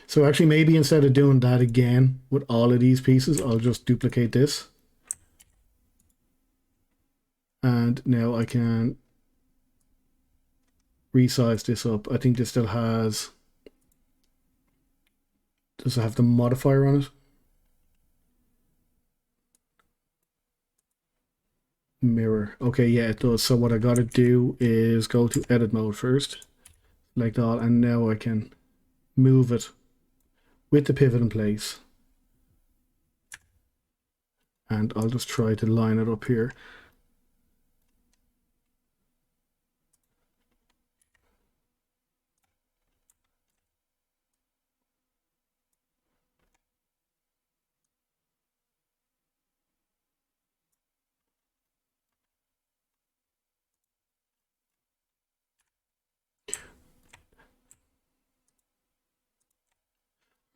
So actually maybe instead of doing that again with all of these pieces, I'll just duplicate this. And now I can resize this up. I think this still has, does it have the modifier on it? Mirror. Okay, yeah, it does. So what I gotta do is go to edit mode first, like that, and now I can move it with the pivot in place. And I'll just try to line it up here.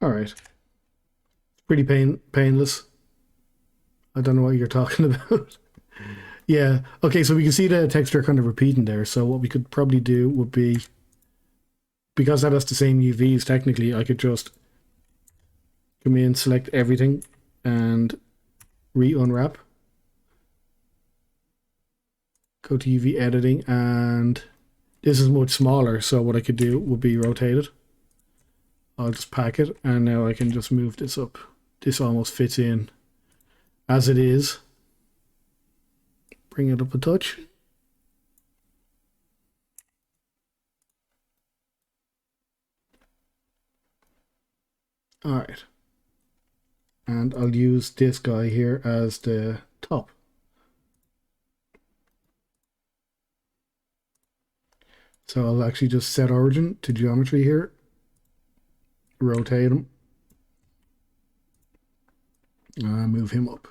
All right. Pretty painless. I don't know what you're talking about. Yeah. Okay, so we can see the texture kind of repeating there. So what we could probably do would be, because that has the same UVs, technically, I could just come in, select everything, and re-unwrap. Go to UV editing, and this is much smaller, so what I could do would be rotate it. I'll just pack it, and now I can just move this up. This almost fits in as it is. Bring it up a touch. All right. And I'll use this guy here as the top. So I'll actually just set origin to geometry here. Rotate him. Move him up.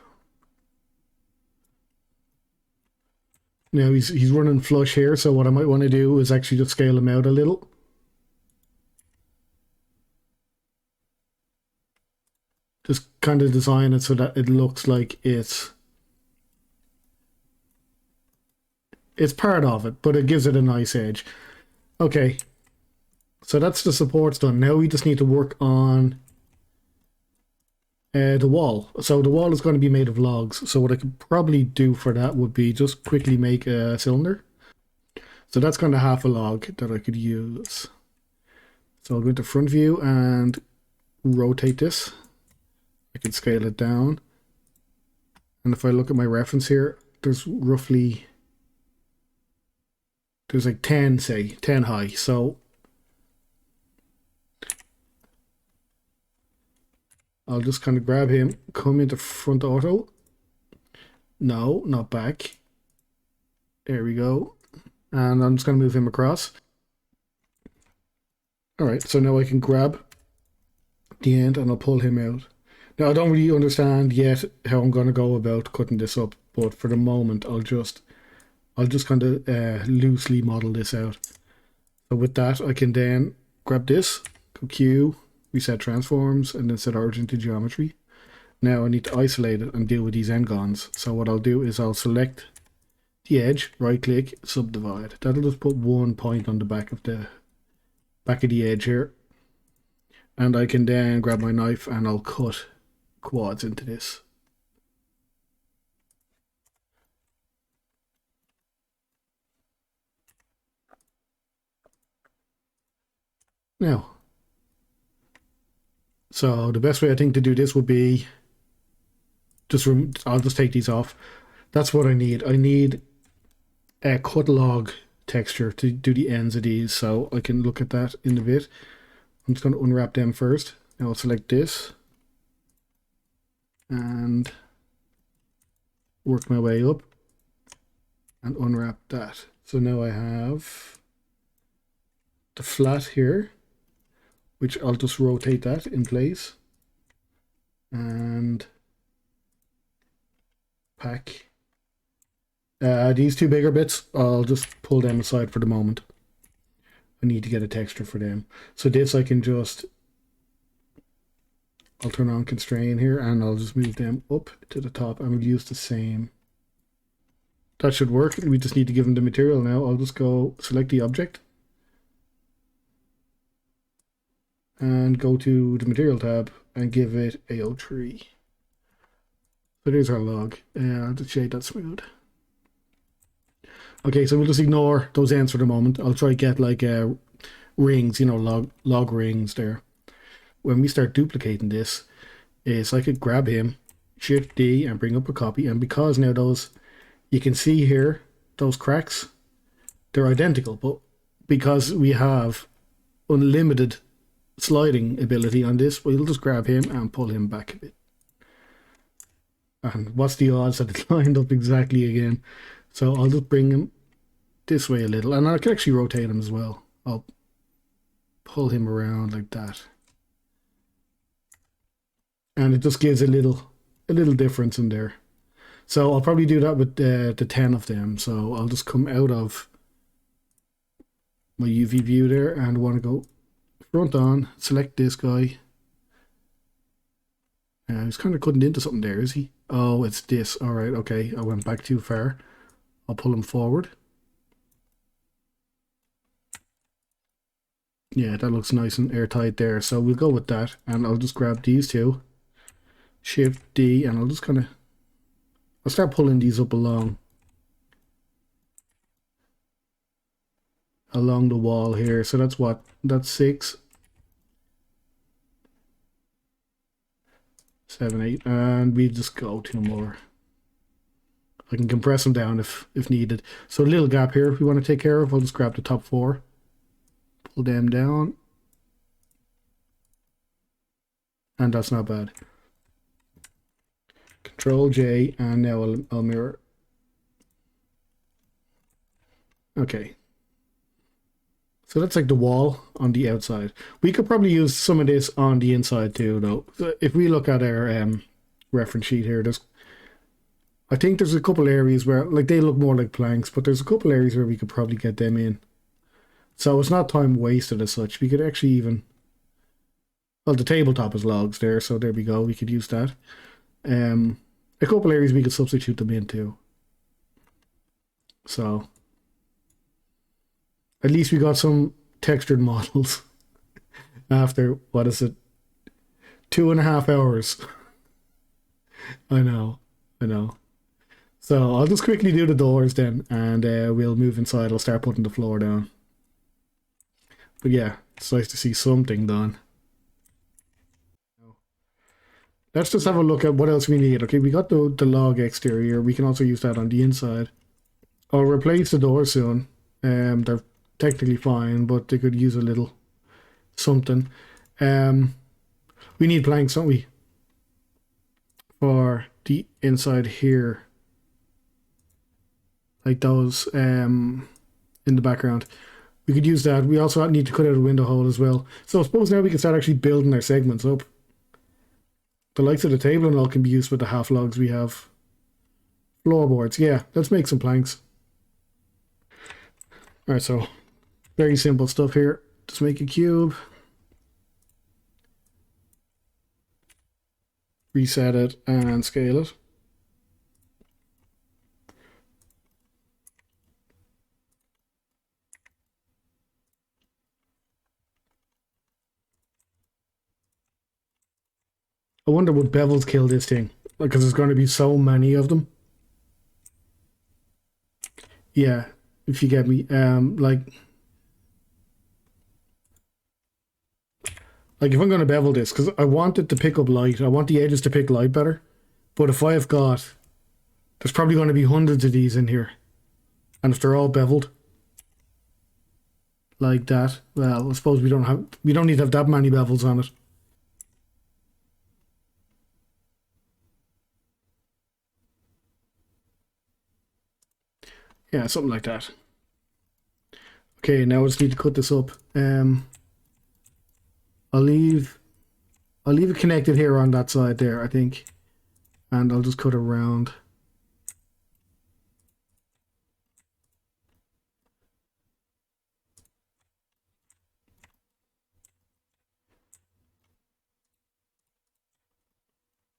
Now he's running flush here, so what I might want to do is actually just scale him out a little. Just kind of design it so that it looks like it's part of it, but it gives it a nice edge. Okay, so that's the supports done. Now we just need to work on the wall. So the wall is going to be made of logs. So what I could probably do for that would be just quickly make a cylinder. So that's kind of half a log that I could use. So I'll go into front view and rotate this. I can scale it down. And if I look at my reference here, there's roughly, there's like 10, say, 10 high. So I'll just kind of grab him, come into front auto. No, not back. There we go. And I'm just going to move him across. All right, so now I can grab the end and I'll pull him out. Now I don't really understand yet how I'm going to go about cutting this up, but for the moment I'll just kind of loosely model this out. So with that I can then grab this, go Q, reset transforms, and then set origin to geometry. Now I need to isolate it and deal with these n-gons. So what I'll do is I'll select the edge, right click, subdivide. That'll just put one point on the back of the edge here. And I can then grab my knife and I'll cut quads into this. Now, so the best way I think to do this would be I'll just take these off. That's what I need. I need a cut log texture to do the ends of these, so I can look at that in a bit. I'm just going to unwrap them first. Now I'll select this and work my way up and unwrap that. So now I have the flat here, which I'll just rotate that in place and pack. These two bigger bits, I'll just pull them aside for the moment. I need to get a texture for them. So this I can just, I'll turn on constrain here and I'll just move them up to the top and we'll use the same. That should work. We just need to give them the material now. I'll just go select the object and go to the material tab and give it AO3. So there's our log. I'll just shade that smooth. Okay, so we'll just ignore those ends for the moment. I'll try to get like rings, you know, log rings there. When we start duplicating this, is I could grab him, Shift D, and bring up a copy. And because now those, you can see here, those cracks, they're identical. But because we have unlimited sliding ability on this, we'll just grab him and pull him back a bit. And what's the odds that it's lined up exactly again? So I'll just bring him this way a little, and I can actually rotate him as well. I'll pull him around like that, and it just gives a little difference in there. So I'll probably do that with the 10 of them. So I'll just come out of my UV view there and want to go front on, select this guy. He's kind of cutting into something there, is he? Oh, it's this. All right, okay. I went back too far. I'll pull him forward. Yeah, that looks nice and airtight there. So we'll go with that. And I'll just grab these two. Shift D, and I'll just kind of... I'll start pulling these up along the wall here. So that's what? That's 6, 7, 8. And we just go 2 more. I can compress them down if needed. So a little gap here if we want to take care of. I'll just grab the top 4. Pull them down. And that's not bad. Control J, and now I'll mirror. Okay. So that's like the wall on the outside. We could probably use some of this on the inside too, though. So if we look at our reference sheet here, I think there's a couple areas where, like, they look more like planks, but there's a couple areas where we could probably get them in. So it's not time wasted as such. We could actually even... Well, the tabletop is logs there, so there we go. We could use that. A couple areas we could substitute them into. So at least we got some textured models after, what is it, 2.5 hours. I know. So I'll just quickly do the doors then, and we'll move inside. I'll start putting the floor down. But yeah, it's nice to see something done. Let's just have a look at what else we need. Okay, we got the log exterior. We can also use that on the inside. I'll replace the doors soon. They're technically fine, but they could use a little something. We need planks, don't we? For the inside here. Like those in the background. We could use that. We also need to cut out a window hole as well. So I suppose now we can start actually building our segments up. The likes of the table and all can be used with the half logs we have. Floorboards, yeah, let's make some planks. Alright, so very simple stuff here. Just make a cube. Reset it and scale it. I wonder would bevels kill this thing? Because there's going to be so many of them. Yeah, if you get me. Like if I'm going to bevel this, because I want it to pick up light. I want the edges to pick light better. But if I've got... There's probably going to be hundreds of these in here. And if they're all beveled like that, well, I suppose we don't need to have that many bevels on it. Yeah, something like that. Okay, now I just need to cut this up. I'll leave it connected here on that side there, I think. And I'll just cut around.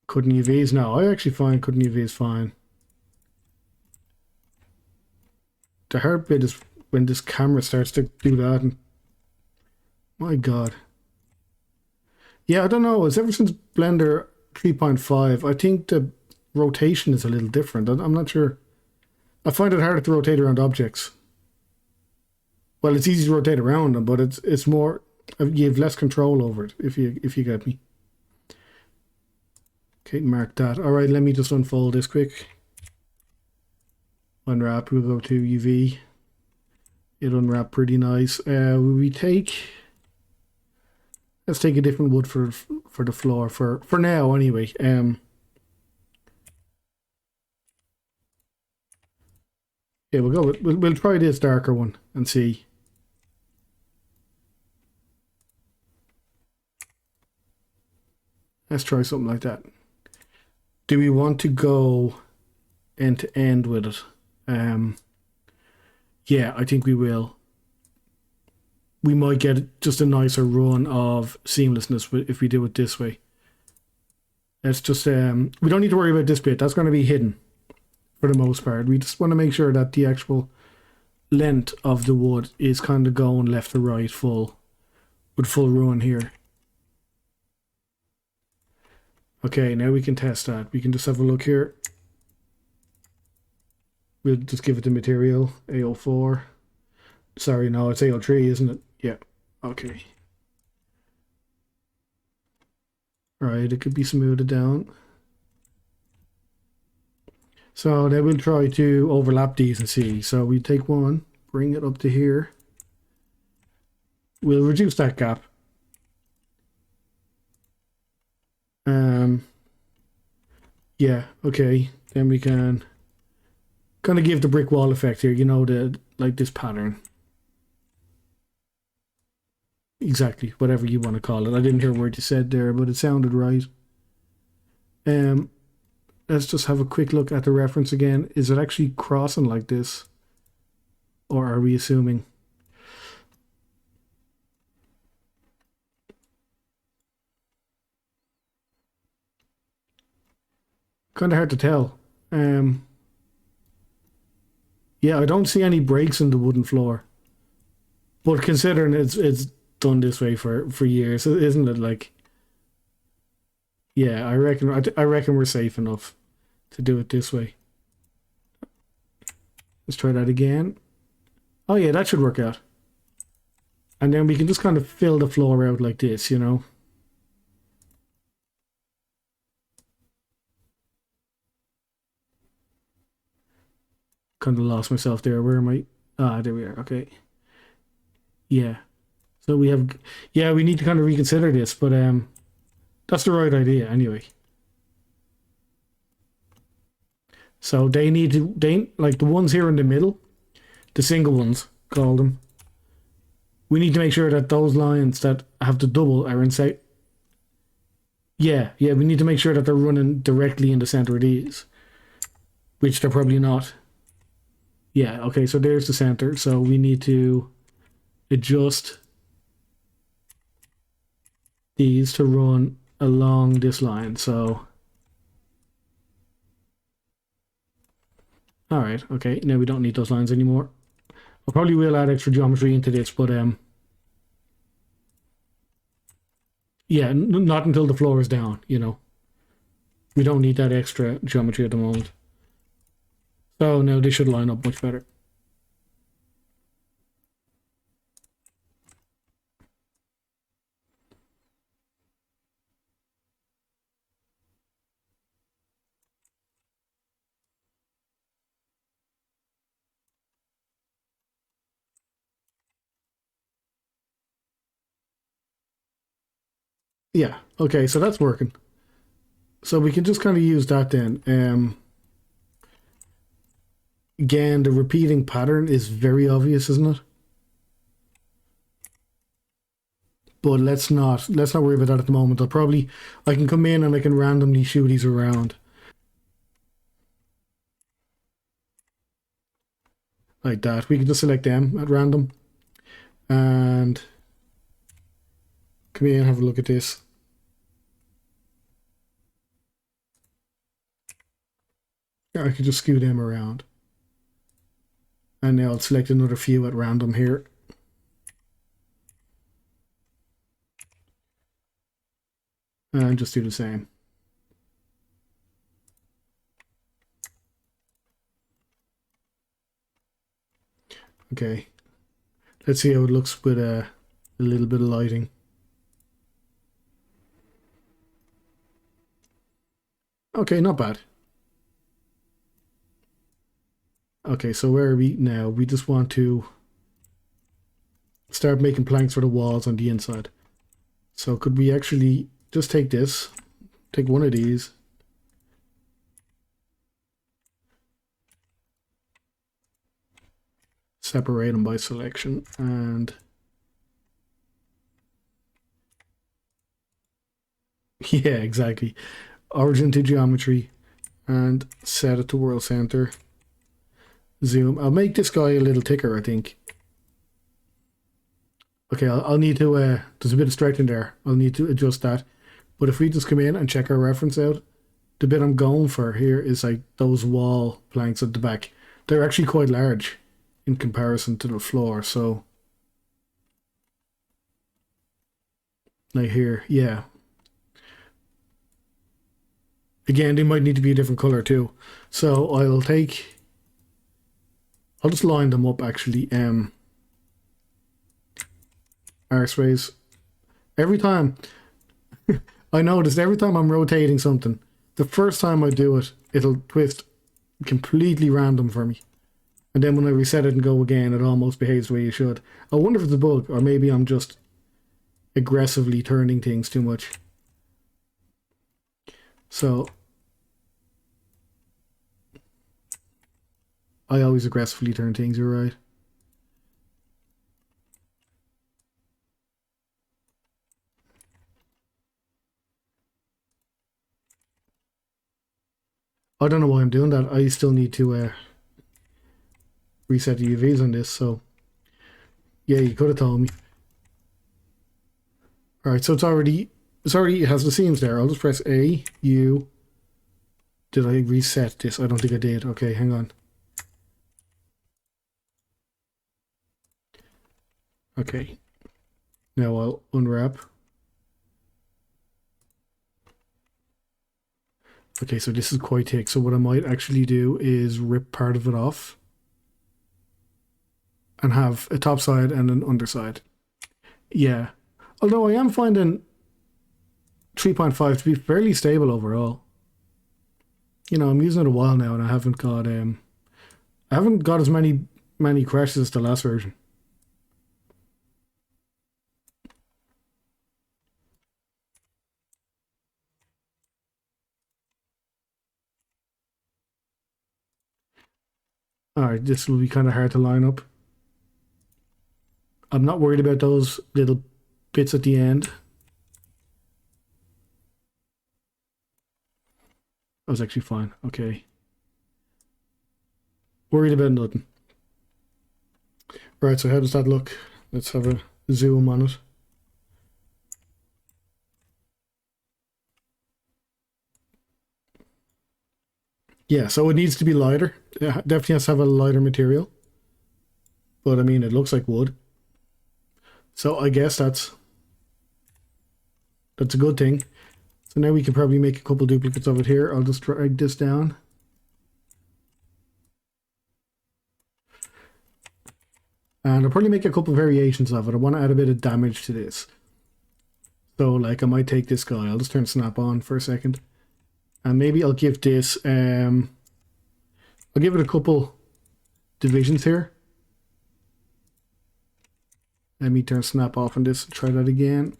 Cutting UVs? No, I actually find cutting UVs fine. The hard bit is when this camera starts to do that, and my god. Yeah, I don't know. It's ever since Blender 3.5. I think the rotation is a little different. I'm not sure. I find it harder to rotate around objects. Well, it's easy to rotate around them, but it's more you have less control over it if you get me. Okay, mark that. All right, let me just unfold this quick. Unwrap. We'll go to UV. It unwrapped pretty nice. We take. Let's take a different wood for the floor for now anyway. Yeah, we'll go. We'll try this darker one and see. Let's try something like that. Do we want to go end to end with it? Yeah, I think we will. We might get just a nicer run of seamlessness if we do it this way. Let's just we don't need to worry about this bit. That's going to be hidden for the most part. We just want to make sure that the actual length of the wood is kind of going left to right full with full run here. Okay, now we can test that. We can just have a look here. We'll just give it the material, AO4. Sorry, no, it's AO3, isn't it? Yeah, okay. Right, it could be smoothed down. So then we'll try to overlap these and see. So we take one, bring it up to here. We'll reduce that gap. Yeah, okay. Then we can kind of give the brick wall effect here, you know, like this pattern. Exactly, whatever you want to call it. I didn't hear what you said there, but it sounded right. Let's just have a quick look at the reference again. Is it actually crossing like this? Or are we assuming? Kind of hard to tell. Yeah, I don't see any breaks in the wooden floor. But considering it's done this way for years, isn't it? Like, yeah, I reckon we're safe enough to do it this way. Let's try that again. Oh yeah, that should work out. And then we can just kind of fill the floor out like this, you know. Kind of lost myself there. Where am I? Ah, there we are. Okay. Yeah. So we have, yeah, we need to kind of reconsider this, but that's the right idea anyway. So they like the ones here in the middle, the single ones, call them. We need to make sure that those lines that have the double are inside. Yeah, yeah, we need to make sure that they're running directly in the center of these, which they're probably not. Yeah, okay, so there's the center. So we need to adjust these to run along this line. So, all right, okay, now we don't need those lines anymore. I probably will add extra geometry into this, but yeah, not until the floor is down, you know. We don't need that extra geometry at the moment. So now they should line up much better. Yeah, okay, so that's working. So we can just kind of use that then. Again, the repeating pattern is very obvious, isn't it? But let's not worry about that at the moment. I can come in and I can randomly shoot these around. Like that. We can just select them at random. And come in and have a look at this. I could just skew them around. And now I'll select another few at random here. And just do the same. Okay. Let's see how it looks with a little bit of lighting. Okay, not bad. Okay, so where are we now? We just want to start making planks for the walls on the inside. So could we actually just take this, take one of these, separate them by selection, and yeah, exactly. Origin to geometry, and set it to world center. Zoom. I'll make this guy a little thicker, I think. Okay, I'll need to, there's a bit of stretching there. I'll need to adjust that. But if we just come in and check our reference out, the bit I'm going for here is like those wall planks at the back. They're actually quite large in comparison to the floor, so like here, yeah. Again, they might need to be a different color too. So I'll just line them up actually. Arseways. Every time I noticed every time I'm rotating something, the first time I do it, it'll twist completely random for me. And then when I reset it and go again, it almost behaves the way you should. I wonder if it's a bug, or maybe I'm just aggressively turning things too much. So I always aggressively turn things, you're right. I don't know why I'm doing that. I still need to reset the UVs on this, so yeah, you could have told me. Alright, so it has the seams there. I'll just press A, U. Did I reset this? I don't think I did. Okay, hang on. Okay. Now I'll unwrap. Okay, so this is quite thick. So what I might actually do is rip part of it off and have a top side and an underside. Yeah. Although I am finding 3.5 to be fairly stable overall. You know, I'm using it a while now and I haven't got as many crashes as the last version. Alright, this will be kind of hard to line up. I'm not worried about those little bits at the end. That was actually fine. Okay. Worried about nothing. Right, so how does that look? Let's have a zoom on it. Yeah, so it needs to be lighter. It definitely has to have a lighter material. But I mean, it looks like wood. So I guess that's a good thing. So now we can probably make a couple duplicates of it here. I'll just drag this down. And I'll probably make a couple variations of it. I want to add a bit of damage to this. So like I might take this guy. I'll just turn snap on for a second. And maybe I'll give this, I'll give it a couple divisions here. Let me turn snap off on this. Try that again.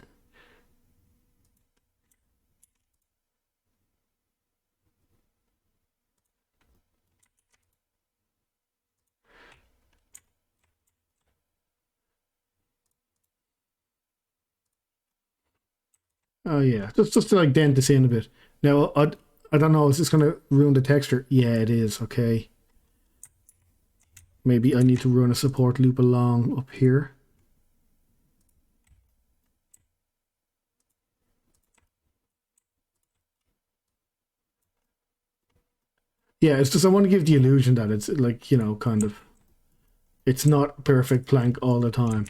Oh yeah, just to like dent this in a bit. Now I don't know. Is this gonna ruin the texture? Yeah, it is. Okay. Maybe I need to run a support loop along up here. Yeah, it's just I want to give the illusion that it's like, you know, kind of, it's not perfect plank all the time.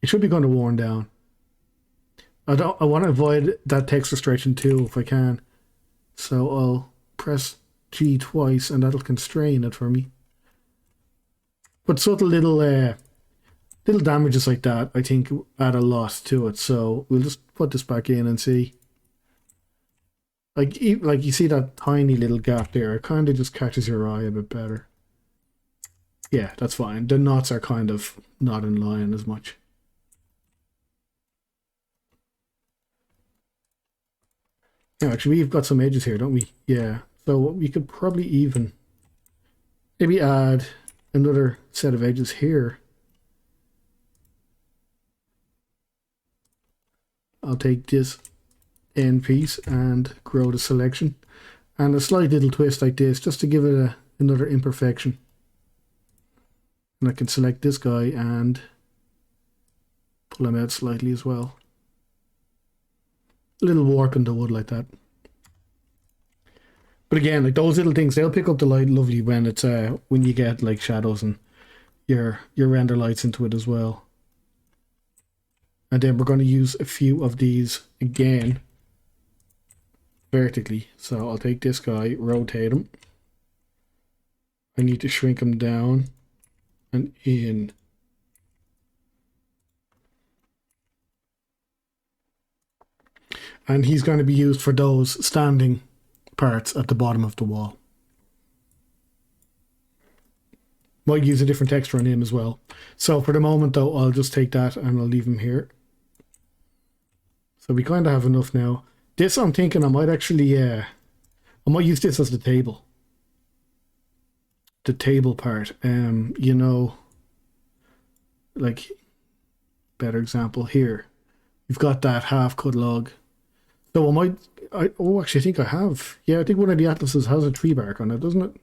It should be kind of worn down. I want to avoid that text restriction too if I can. So I'll press G twice and that'll constrain it for me. But subtle little damages like that, I think, add a lot to it. So we'll just put this back in and see. Like you see that tiny little gap there, it kind of just catches your eye a bit better. Yeah, that's fine. The knots are kind of not in line as much. Yeah, actually, we've got some edges here, don't we? Yeah. So we could probably even maybe add another set of edges here. I'll take this end piece and grow the selection. And a slight little twist like this, just to give it another imperfection. And I can select this guy and pull him out slightly as well. A little warp in the wood like that. But again, like those little things, they'll pick up the light lovely when it's when you get like shadows and your render lights into it as well. And then we're going to use a few of these again vertically. So I'll take this guy, rotate him. I need to shrink him down and in. And he's going to be used for those standing parts at the bottom of the wall. Might use a different texture on him as well. So for the moment though, I'll just take that and I'll leave him here. So we kind of have enough now. This I'm thinking I might actually, I might use this as the table. The table part, you know, like, better example here. You've got that half cut log. So actually I think I have. Yeah, I think one of the atlases has a tree bark on it, doesn't it?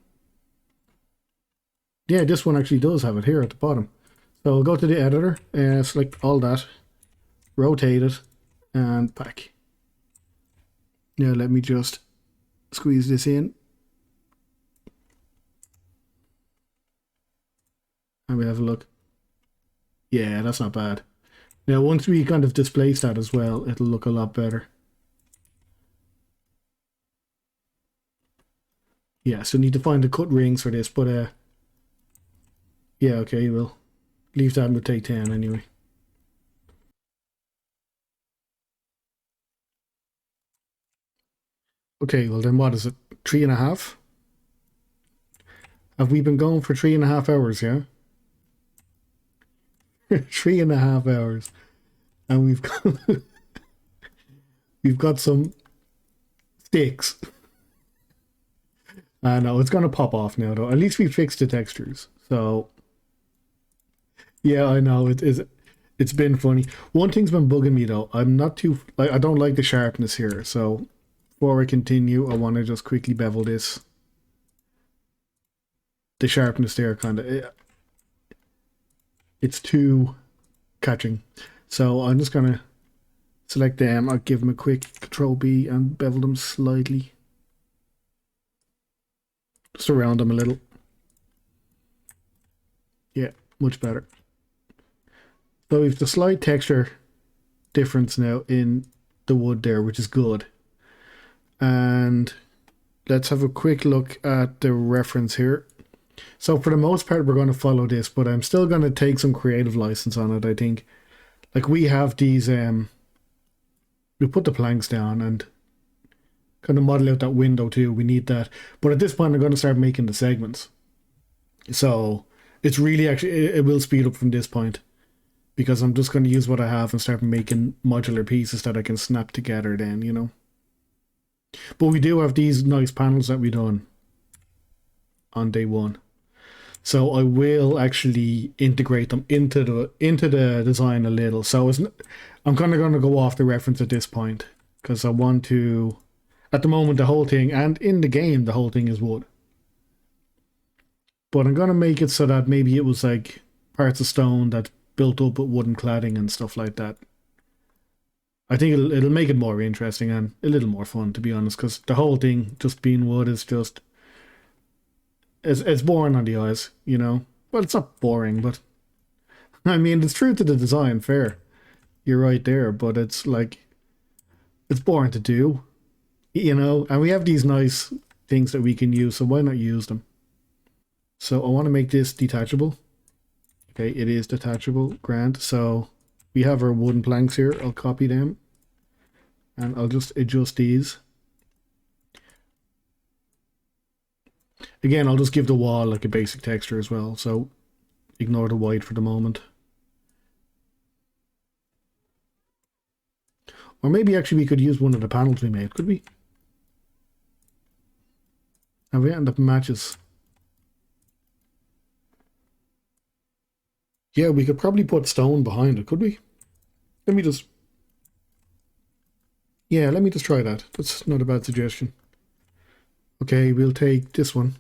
Yeah, this one actually does have it here at the bottom. So I'll go to the editor, select all that, rotate it, and back. Now let me just squeeze this in. And we have a look. Yeah, that's not bad. Now once we kind of displace that as well, it'll look a lot better. Yeah, so need to find the cut rings for this, but yeah, okay, we'll leave that and we'll take 10 anyway. Okay, well then what is it? 3.5? Have we been going for 3.5 hours, yeah? 3.5 hours. And we've got some sticks. I know it's gonna pop off now though. At least we fixed the textures. So yeah, I know it's been funny. One thing's been bugging me though. I'm not too I don't like the sharpness here. So before I continue, I want to just quickly bevel this. The sharpness there kind of it's too catching. So I'm just gonna select them. I'll give them a quick Control B and bevel them slightly. Just around them a little. Yeah, much better. So we've the slight texture difference now in the wood there, which is good. And let's have a quick look at the reference here. So for the most part, we're going to follow this, but I'm still going to take some creative license on it, I think. Like we have these, we put the planks down and kind of model out that window too. We need that. But at this point, I'm going to start making the segments. So it's really actually, it will speed up from this point. Because I'm just going to use what I have and start making modular pieces that I can snap together then, you know. But we do have these nice panels that we done on day one. So I will actually integrate them into the design a little. So I'm kind of going to go off the reference at this point. Because I want to, at the moment the whole thing, and in the game the whole thing is wood. But I'm going to make it so that maybe it was like parts of stone that built up with wooden cladding and stuff like that. I think it'll make it more interesting and a little more fun, to be honest, because the whole thing just being wood is just it's boring on the eyes, you know. Well, it's not boring, but I mean it's true to the design, fair. You're right there, but it's like It's boring to do, you know, and we have these nice things that we can use, so why not use them? So I want to make this detachable. Okay, it is detachable, grand. So we have our wooden planks here. I'll copy them and I'll just adjust these. Again, I'll just give the wall like a basic texture as well, so ignore the white for the moment. Or maybe actually we could use one of the panels we made, could we? Have we ended up matches? Yeah, we could probably put stone behind it, could we? Let me just... Yeah, let me just try that. That's not a bad suggestion. Okay, we'll take this one.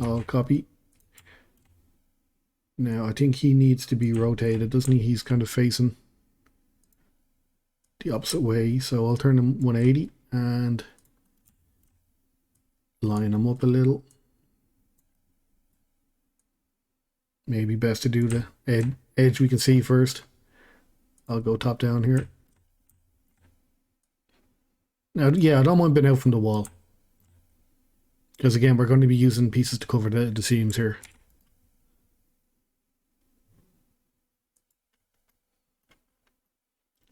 I'll copy. Now, I think he needs to be rotated, doesn't he? He's kind of facing the opposite way, so I'll turn him 180 and line him up a little. Maybe best to do the edge we can see first. I'll go top down here. Now, yeah, I don't want being out from the wall. Because again, we're going to be using pieces to cover the seams here.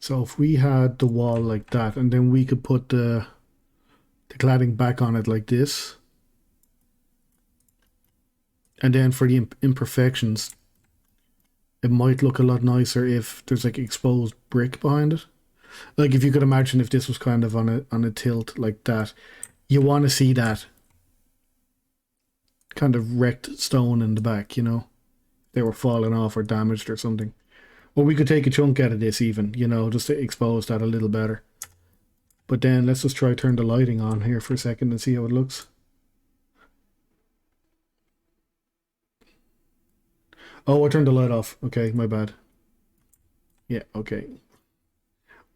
So if we had the wall like that, and then we could put the cladding back on it like this. And then for the imperfections, it might look a lot nicer if there's like exposed brick behind it. Like if you could imagine if this was kind of on a tilt like that, you want to see that kind of wrecked stone in the back, you know? They were falling off or damaged or something. Or we could take a chunk out of this even, you know, just to expose that a little better. But then let's just try turn the lighting on here for a second and see how it looks. Oh, I turned the light off. Okay, my bad. Yeah, okay.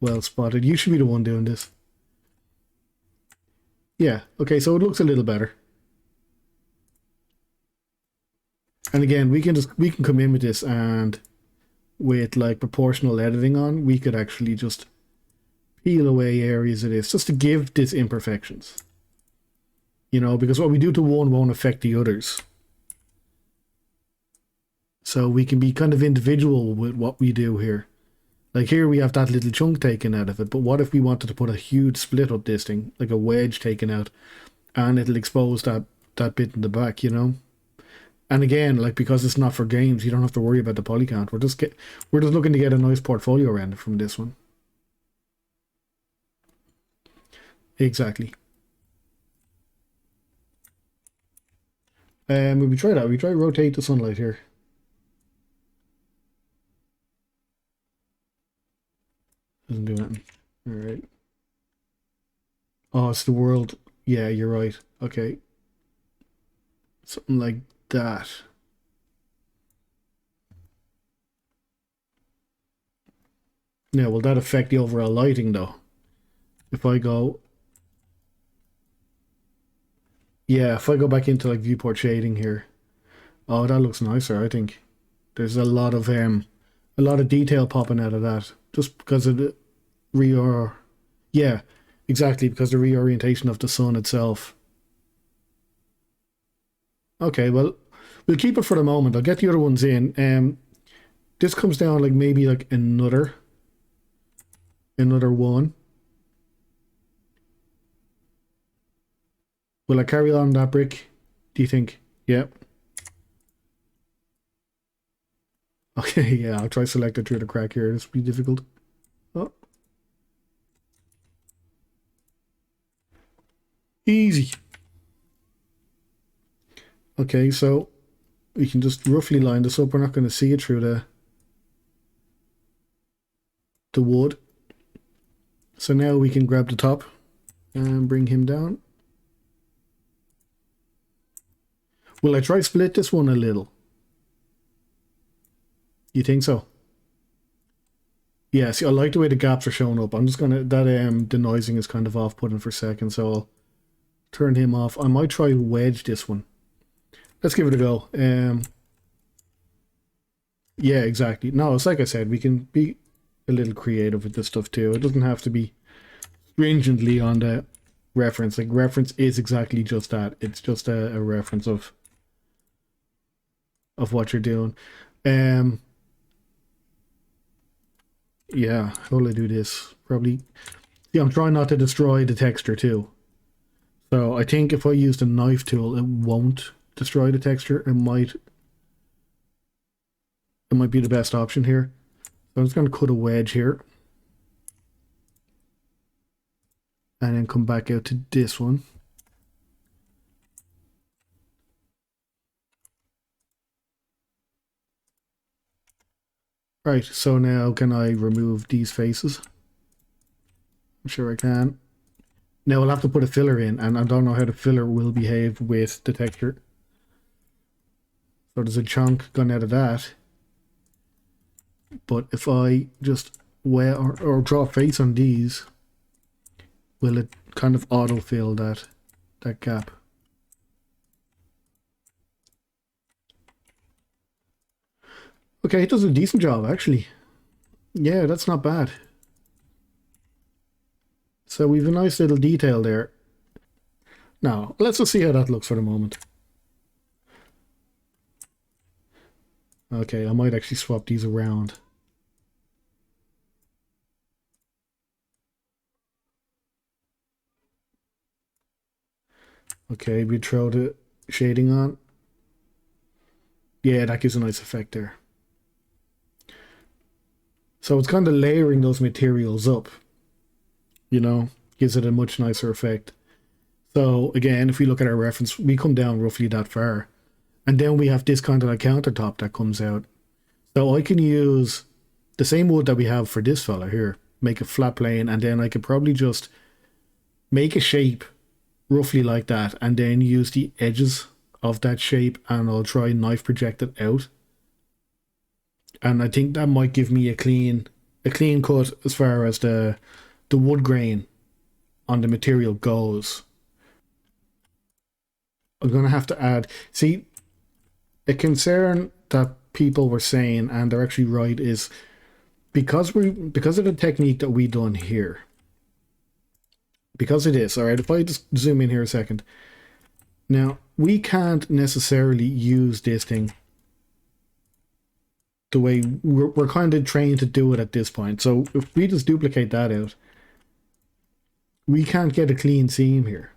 Well spotted. You should be the one doing this. Yeah, okay, so it looks a little better. And again, we can come in with this, and with like proportional editing on, we could actually just peel away areas of this just to give this imperfections. You know, because what we do to one won't affect the others. So we can be kind of individual with what we do here. Like here we have that little chunk taken out of it, but what if we wanted to put a huge split up this thing, like a wedge taken out, and it'll expose that bit in the back, you know? And again, like because it's not for games, you don't have to worry about the poly count. We're just looking to get a nice portfolio render from this one. Exactly. We try that. We try rotate the sunlight here. Doesn't do anything. All right. Oh, it's the world. Yeah, you're right. Okay. Something like that. Now, will that affect the overall lighting though? If I go... Yeah, if I go back into like viewport shading here. Oh, that looks nicer, I think. There's a lot of detail popping out of that. Just because of the yeah, exactly, because the reorientation of the sun itself. Okay, well, we'll keep it for the moment. I'll get the other ones in. This comes down like maybe like another one. Will I carry on that brick? Do you think? Yep. Okay, yeah, I'll try select it through the crack here. This will be difficult. Oh. Easy. Okay, so we can just roughly line this up. We're not going to see it through the wood. So now we can grab the top and bring him down. Will I try split this one a little? You think so? Yeah, see, I like the way the gaps are showing up. I'm just gonna, that denoising is kind of off-putting for a second, so I'll turn him off. I might try wedge this one. Let's give it a go. Yeah, exactly. No, it's like I said, we can be a little creative with this stuff too. It doesn't have to be stringently on the reference. Like, reference is exactly just that. It's just a reference of what you're doing. Um, yeah, how will I do this? Probably. Yeah, I'm trying not to destroy the texture too. So I think if I use the knife tool, it won't destroy the texture. It might be the best option here. So I'm just going to cut a wedge here. And then come back out to this one. Right, so now can I remove these faces? I'm sure I can. Now I'll have to put a filler in, and I don't know how the filler will behave with the texture. So there's a chunk gone out of that. But if I just wear or draw a face on these, will it kind of autofill that gap? Okay, it does a decent job actually. Yeah, that's not bad. So we've a nice little detail there. Now, let's just see how that looks for the moment. Okay, I might actually swap these around. Okay, we throw the shading on. Yeah, that gives a nice effect there. So it's kind of layering those materials up, you know, gives it a much nicer effect. So again, if we look at our reference, we come down roughly that far. And then we have this kind of like countertop that comes out. So I can use the same wood that we have for this fella here, make a flat plane, and then I could probably just make a shape roughly like that, and then use the edges of that shape, and I'll try knife project it out. And I think that might give me a clean cut as far as the wood grain on the material goes. I'm gonna have to add, see, a concern that people were saying, and they're actually right, is because of the technique that we done here. Because it is, alright, if I just zoom in here a second. Now, we can't necessarily use this thing the way we're kind of trained to do it at this point. So if we just duplicate that out, we can't get a clean seam here.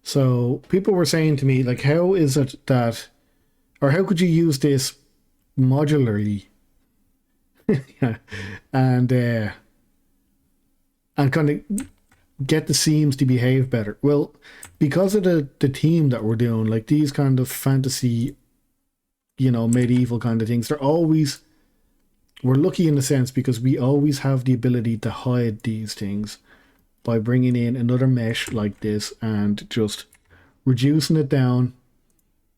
So people were saying to me, like, how is it that, or how could you use this modularly? Yeah. And kind of get the seams to behave better. Well, because of the theme that we're doing, like these kind of fantasy, you know, medieval kind of things, we're lucky in a sense because we always have the ability to hide these things by bringing in another mesh like this and just reducing it down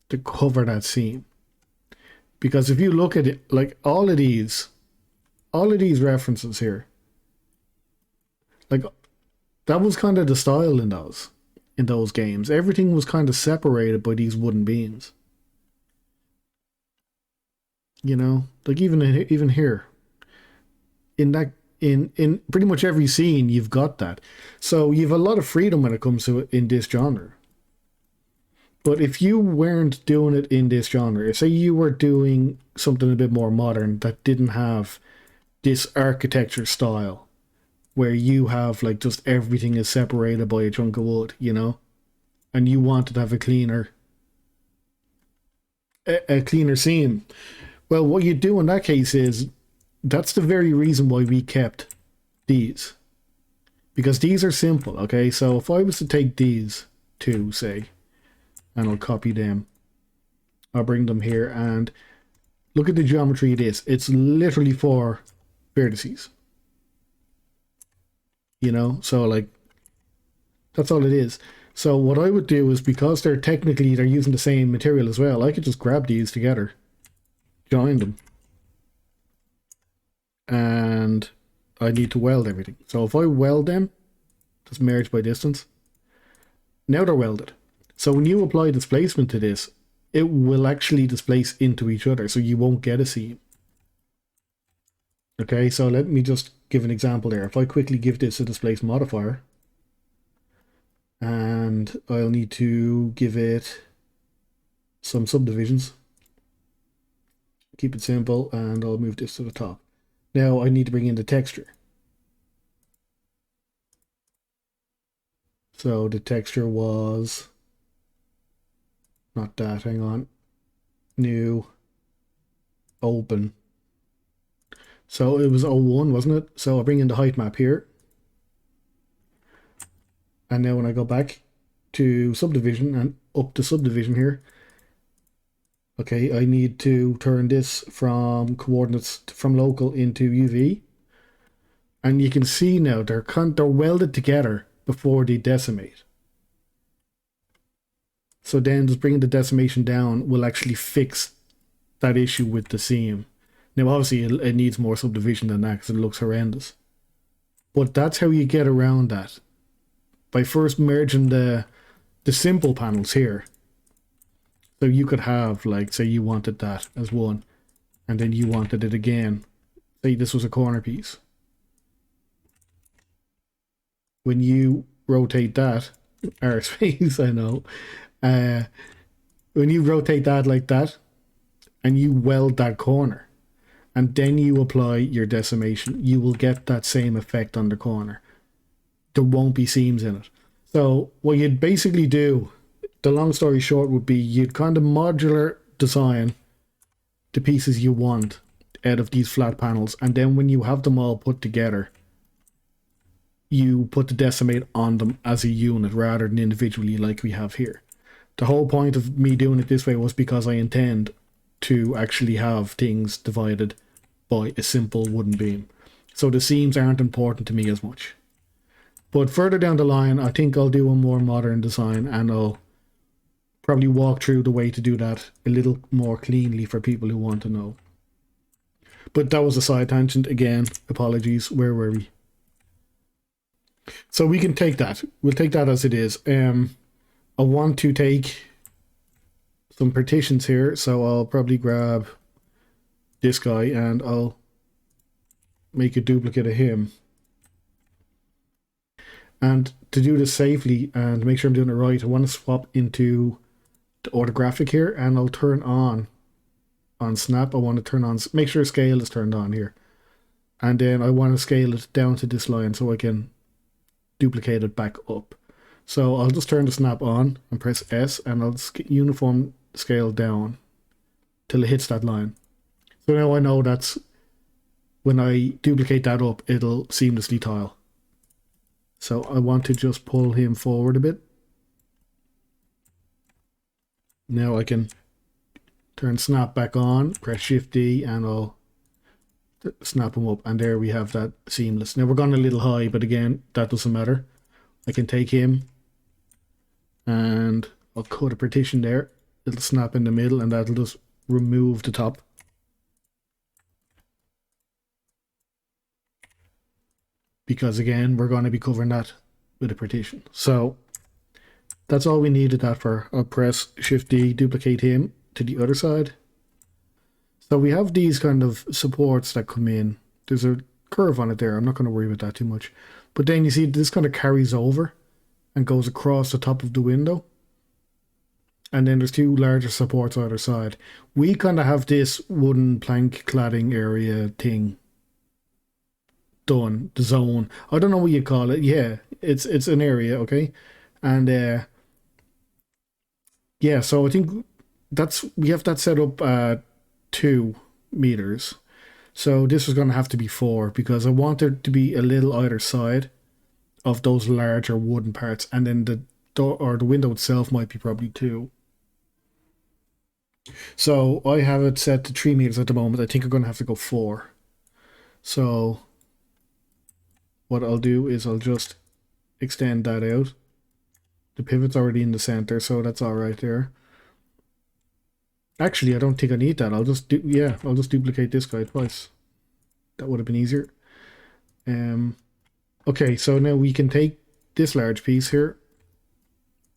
to cover that seam. Because if you look at it, like all of these references here, like that was kind of the style in those games. Everything was kind of separated by these wooden beams. You know, like even here, in pretty much every scene, you've got that. So you've a lot of freedom when it comes to it in this genre. But if you weren't doing it in this genre, say you were doing something a bit more modern that didn't have this architecture style, where you have like just everything is separated by a chunk of wood, you know, and you wanted to have a cleaner seam. Well, what you do in that case is that's the very reason why we kept these, because these are simple. Okay, so if I was to take these two, say, and I'll copy them, I'll bring them here and look at the geometry of this. It's literally 4 vertices. You know, so like that's all it is. So what I would do is, because they're using the same material as well, I could just grab these together, join them, and I need to weld everything. So if I weld them, just merge by distance, now they're welded. So when you apply displacement to this, it will actually displace into each other, so you won't get a seam. Okay, so let me just give an example there. If I quickly give this a displace modifier, and I'll need to give it some subdivisions, keep it simple, and I'll move this to the top. Now I need to bring in the texture. So the texture was not that, hang on. New, open. So it was 01, wasn't it? So I'll bring in the height map here. And now when I go back to subdivision and up to subdivision here, okay, I need to turn this from coordinates from local into UV. And you can see now they're welded together before they decimate. So then just bringing the decimation down will actually fix that issue with the seam. Now obviously it needs more subdivision than that because it looks horrendous. But that's how you get around that. By first merging the simple panels here. So you could have, like, say you wanted that as one, and then you wanted it again. Say this was a corner piece. When you rotate that, our space, I know. When you rotate that like that, and you weld that corner, and then you apply your decimation, you will get that same effect on the corner. There won't be seams in it. So what you'd basically do, the long story short, would be you'd kind of modular design the pieces you want out of these flat panels, and then when you have them all put together, you put the decimate on them as a unit rather than individually like we have here. The whole point of me doing it this way was because I intend to actually have things divided by a simple wooden beam. So the seams aren't important to me as much. But further down the line, I think I'll do a more modern design, and I'll probably walk through the way to do that a little more cleanly for people who want to know. But that was a side tangent again. Apologies. Where were we? So we can take that. We'll take that as it is. I want to take some partitions here, so I'll probably grab this guy and I'll make a duplicate of him. And to do this safely and make sure I'm doing it right, I want to swap into the orthographic here, and I'll turn on snap. I want to turn on, make sure scale is turned on here. And then I want to scale it down to this line so I can duplicate it back up. So I'll just turn the snap on and press S, and I'll uniform scale down till it hits that line. So now I know that's when I duplicate that up, it'll seamlessly tile. So I want to just pull him forward a bit. Now I can turn snap back on, press Shift D, and I'll snap him up, and there we have that seamless. Now we're gone a little high, but again, that doesn't matter. I can take him and I'll cut a partition there. It'll snap in the middle, and that'll just remove the top. Because again, we're going to be covering that with a partition. So that's all we needed that for. I'll press Shift D, duplicate him to the other side. So we have these kind of supports that come in. There's a curve on it there. I'm not going to worry about that too much. But then you see this kind of carries over and goes across the top of the window. And then there's two larger supports either side. We kind of have this wooden plank cladding area thing done, the zone. I don't know what you call it. Yeah, it's an area, okay? And yeah, so I think we have that set up at 2 meters. So this is going to have to be 4 because I want there to be a little either side of those larger wooden parts, and then the door or the window itself might be probably 2. So I have it set to 3 meters at the moment. I think I'm going to have to go 4. So what I'll do is I'll just extend that out. The pivot's already in the center, so that's all right there. Actually, I don't think I need that. I'll just duplicate this guy twice. That would have been easier. Okay, so now we can take this large piece here.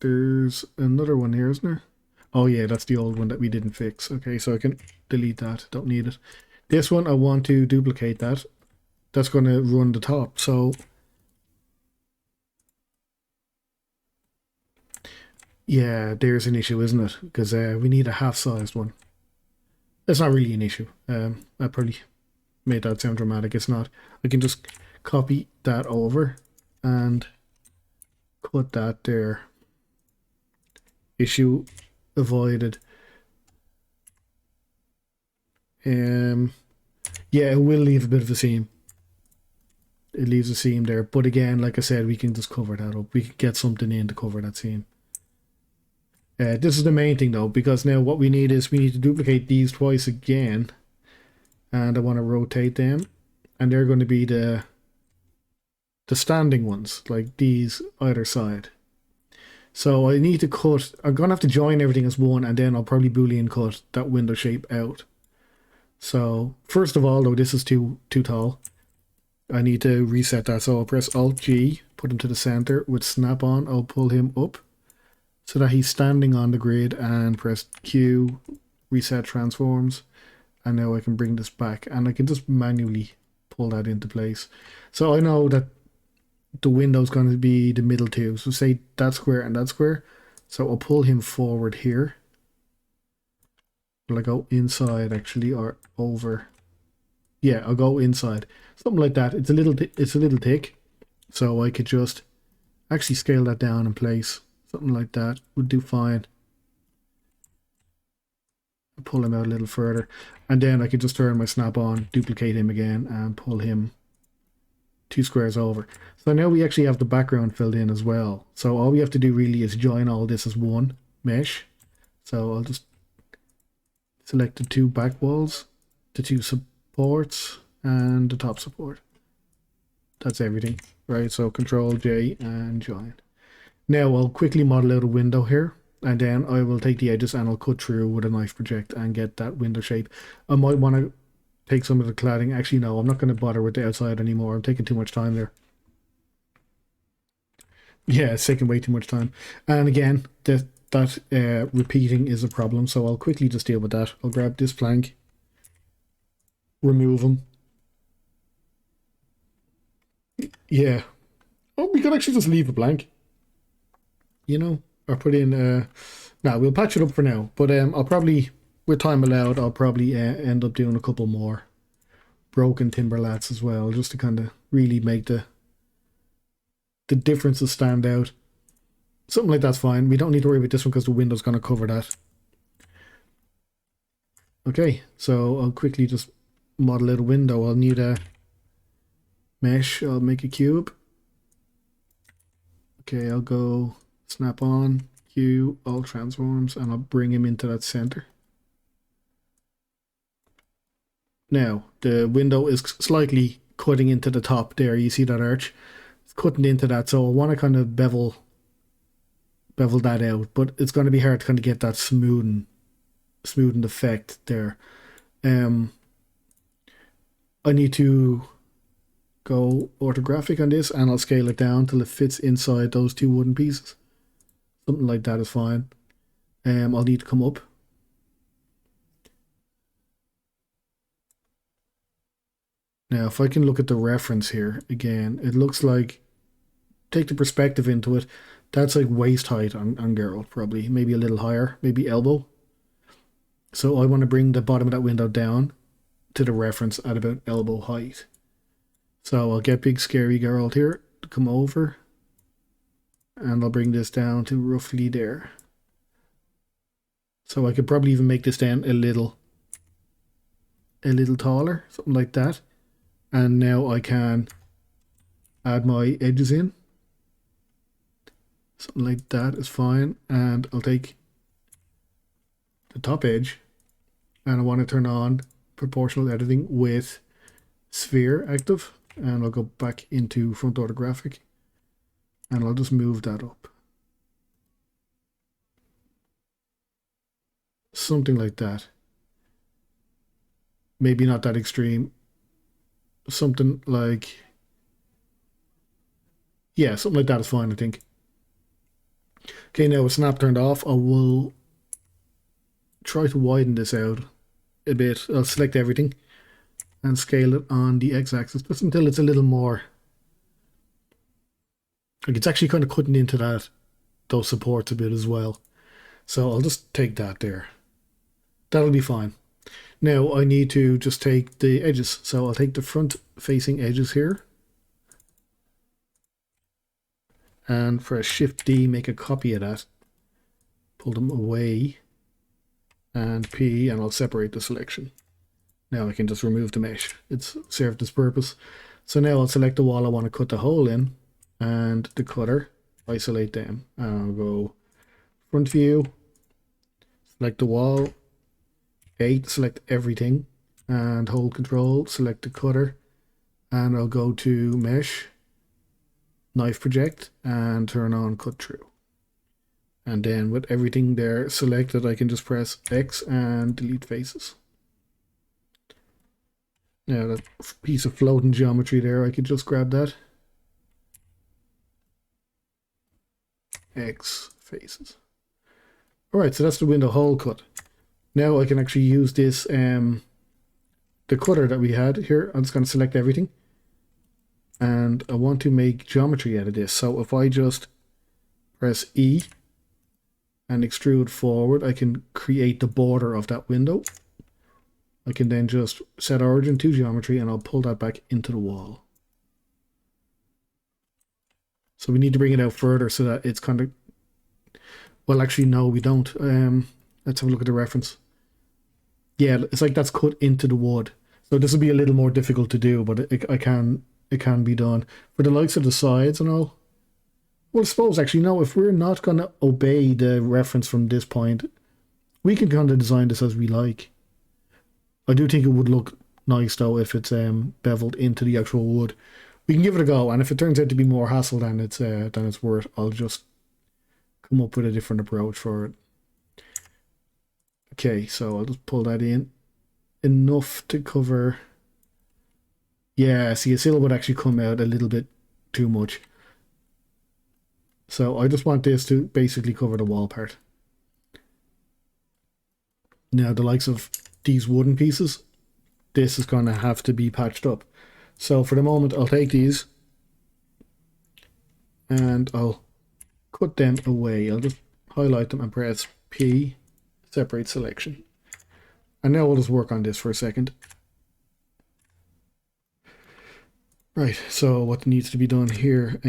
There's another one here, isn't there? Oh yeah, that's the old one that we didn't fix. Okay, so I can delete that. Don't need it. This one, I want to duplicate that. That's going to run the top. So yeah, there's an issue, isn't it? Because we need a half-sized one. It's not really an issue. I probably made that sound dramatic. It's not. I can just copy that over and put that there. Issue avoided. Yeah, it will leave a bit of a seam. It leaves a seam there. But again, like I said, we can just cover that up. We can get something in to cover that seam. This is the main thing though, because now what we need is we need to duplicate these twice again. And I want to rotate them. And they're going to be the standing ones, like these either side. So I need to cut, I'm going to have to join everything as one, and then I'll probably Boolean cut that window shape out. So first of all, though, this is too tall. I need to reset that. So I'll press Alt-G, put him to the center. With snap-on, I'll pull him up so that he's standing on the grid, and press Q, reset transforms. And now I can bring this back, and I can just manually pull that into place. So I know that the window's going to be the middle two. So say that square and that square. So I'll pull him forward here. Will I go inside actually, or over? Yeah, I'll go inside. Something like that. It's a little thick. So I could just actually scale that down in place. Something like that would do fine. Pull him out a little further. And then I could just turn my snap on, duplicate him again, and pull him 2 squares over. So now we actually have the background filled in as well. So all we have to do really is join all this as one mesh. So I'll just select the 2 back walls, the 2 supports, and the top support. That's everything, right? So Control J and join. Now I'll quickly model out a window here, and then I will take the edges and I'll cut through with a knife project and get that window shape. I might want to take some of the cladding. Actually, no, I'm not going to bother with the outside anymore. I'm taking too much time there. Yeah, it's taking way too much time. And again, that repeating is a problem, so I'll quickly just deal with that. I'll grab this plank, remove them. Yeah. Oh, we could actually just leave it blank. You know, or put in... no, we'll patch it up for now. But I'll probably, with time allowed, I'll probably end up doing a couple more broken timber lats as well, just to kind of really make the differences stand out. Something like that's fine. We don't need to worry about this one because the window's going to cover that. Okay, so I'll quickly just model out a window. I'll need a mesh. I'll make a cube. Okay, I'll go snap on, Q, all transforms, and I'll bring him into that center. Now, the window is slightly cutting into the top there. You see that arch? It's cutting into that, so I want to kind of bevel that out, but it's going to be hard to kind of get that smoothened effect there. I need to go orthographic on this, and I'll scale it down till it fits inside those 2 wooden pieces. Something like that is fine. I'll need to come up. Now, if I can look at the reference here again, it looks like, take the perspective into it, that's like waist height on girl, probably. Maybe a little higher, maybe elbow. So I want to bring the bottom of that window down to the reference at about elbow height. So I'll get big scary girl here to come over, and I'll bring this down to roughly there. So I could probably even make this down a little taller, something like that. And now I can add my edges in. Something like that is fine. And I'll take the top edge, and I want to turn on proportional editing with sphere active. And I'll go back into front orthographic, and I'll just move that up. Something like that. Maybe not that extreme. Something like, yeah, something like that is fine, I think. Okay, now with snap turned off, I will try to widen this out a bit. I'll select everything, and scale it on the x-axis just until it's a little more. Like it's actually kind of cutting into those supports a bit as well. So I'll just take that there. That'll be fine. Now I need to just take the edges. So I'll take the front facing edges here. And press Shift D, make a copy of that. Pull them away. And P, and I'll separate the selection. Now I can just remove the mesh. It's served its purpose. So now I'll select the wall I want to cut the hole in. And the cutter. Isolate them. And I'll go front view. Select the wall. A, select everything. And hold control. Select the cutter. And I'll go to mesh. Knife project. And turn on cut through. And then with everything there selected, I can just press X and delete faces. Now that piece of floating geometry there, I could just grab that. X faces. Alright, so that's the window hole cut. Now I can actually use this, the cutter that we had here. I'm just going to select everything. And I want to make geometry out of this. So if I just press E and extrude forward, I can create the border of that window. I can then just set origin to geometry and I'll pull that back into the wall. So we need to bring it out further so that it's kind of, well actually no we don't. Let's have a look at the reference. Yeah, it's like that's cut into the wood. So this will be a little more difficult to do, but it can be done. For the likes of the sides and all, well, I suppose actually no, if we're not going to obey the reference from this point, we can kind of design this as we like. I do think it would look nice though if it's beveled into the actual wood. We can give it a go, and if it turns out to be more hassle than it's worth, I'll just come up with a different approach for it. Okay, so I'll just pull that in enough to cover. Yeah, see, a seal would actually come out a little bit too much. So I just want this to basically cover the wall part. Now the likes of these wooden pieces, this is going to have to be patched up. So for the moment I'll take these and I'll cut them away. I'll just highlight them and press P, separate selection. And now we'll just work on this for a second. Right, so what needs to be done here?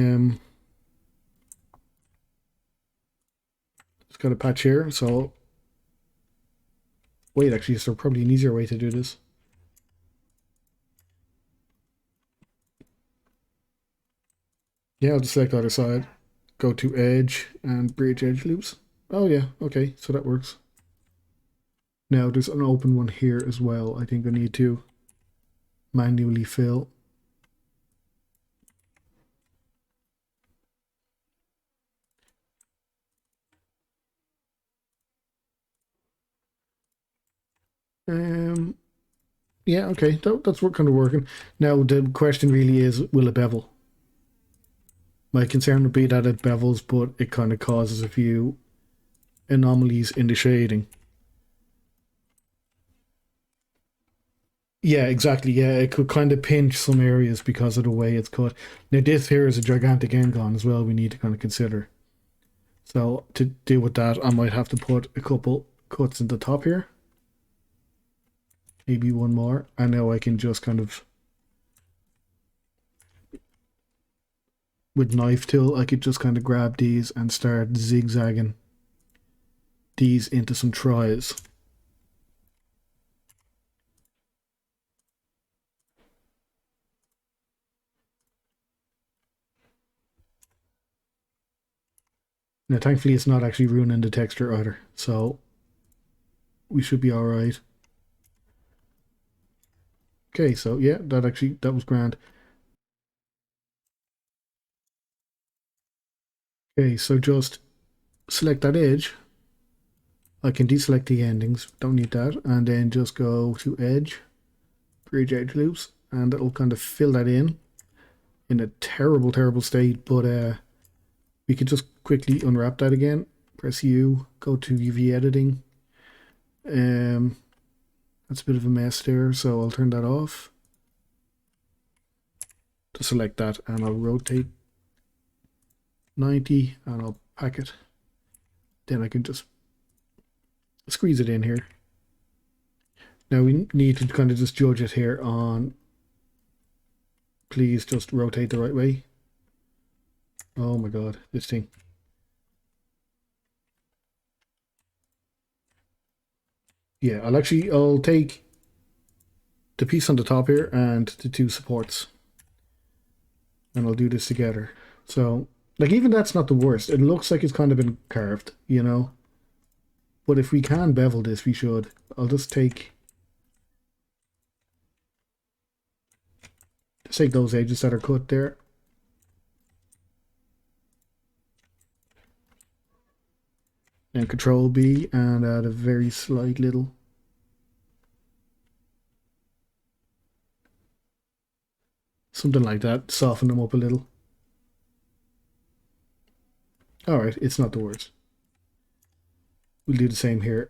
Just got a patch here, so wait, actually, is there probably an easier way to do this? Yeah, I'll just select the other side, go to edge and bridge edge loops. Oh yeah, okay, so that works. Now there's an open one here as well. I think I need to manually fill. Yeah, okay, that's what kind of working. Now the question really is, will it bevel? My concern would be that it bevels, but it kind of causes a few anomalies in the shading. Yeah, exactly. Yeah, it could kind of pinch some areas because of the way it's cut. Now this here is a gigantic engon as well we need to kind of consider. So to deal with that, I might have to put a couple cuts in the top here. Maybe one more. And now I can just kind of, with knife tool, I could just kind of grab these and start zigzagging these into some tries. Now thankfully it's not actually ruining the texture either, so we should be alright. Okay, so yeah, that was grand. Okay, so just select that edge. I can deselect the endings, don't need that, and then just go to edge, bridge edge loops, and it'll kind of fill that in a terrible, terrible state, but we could just quickly unwrap that again, press U, go to UV editing. That's a bit of a mess there, so I'll turn that off. to select that, and I'll rotate 90 and I'll pack it. Then I can just squeeze it in here. Now we need to kind of just judge it here on, please just rotate the right way. Oh my god, this thing. Yeah, I'll take the piece on the top here and the two supports. And I'll do this together. So, like, even that's not the worst. It looks like it's kind of been carved, you know? But if we can bevel this, we should. I'll just take those edges that are cut there. And Control B and add a very slight little. Something like that. Soften them up a little. Alright, it's not the worst. We'll do the same here.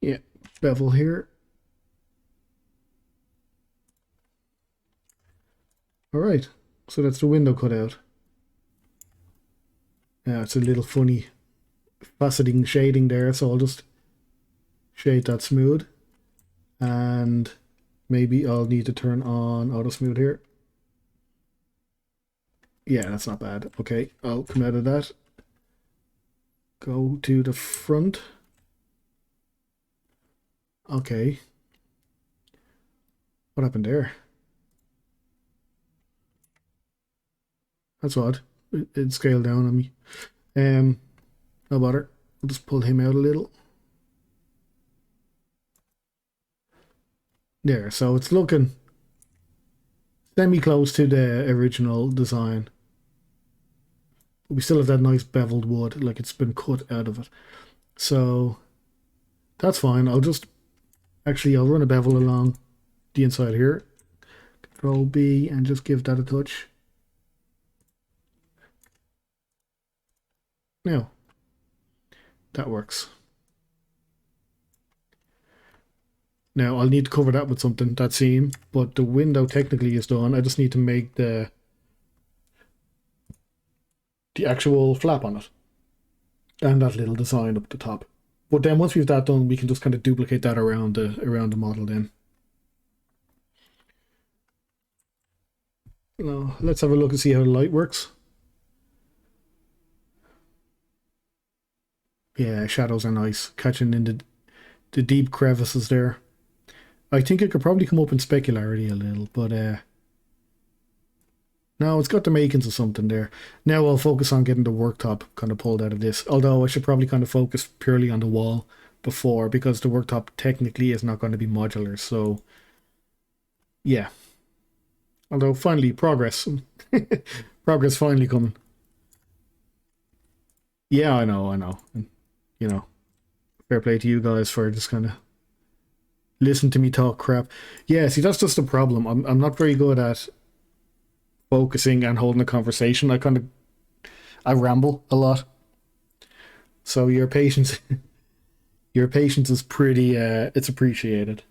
Yeah, bevel here. Alright, so that's the window cut out. Yeah, it's a little funny faceting shading there, so I'll just shade that smooth. And maybe I'll need to turn on auto smooth here. Yeah, that's not bad. Okay, I'll come out of that. Go to the front. Okay. What happened there? That's odd. It scaled down on me. No bother. I'll just pull him out a little. There, so it's looking semi-close to the original design. But we still have that nice beveled wood, like it's been cut out of it. So that's fine. I'll run a bevel along the inside here. Control B and just give that a touch. Now, that works. Now I'll need to cover that with something, that seam, but the window technically is done. I just need to make the actual flap on it. And that little design up the top. But then once we've that done, we can just kind of duplicate that around the model then. Now, let's have a look and see how the light works. Yeah, shadows are nice, catching in the deep crevices there. I think it could probably come up in specularity a little, but no, it's got the makings of something there. Now I'll focus on getting the worktop kind of pulled out of this, although I should probably kind of focus purely on the wall before, because the worktop technically is not going to be modular, so yeah. Although finally, progress. Progress finally coming. Yeah, I know. And, you know, fair play to you guys for just kind of listen to me talk crap. Yeah, see, that's just the problem. I'm not very good at focusing and holding a conversation. I ramble a lot. So your patience is pretty it's appreciated.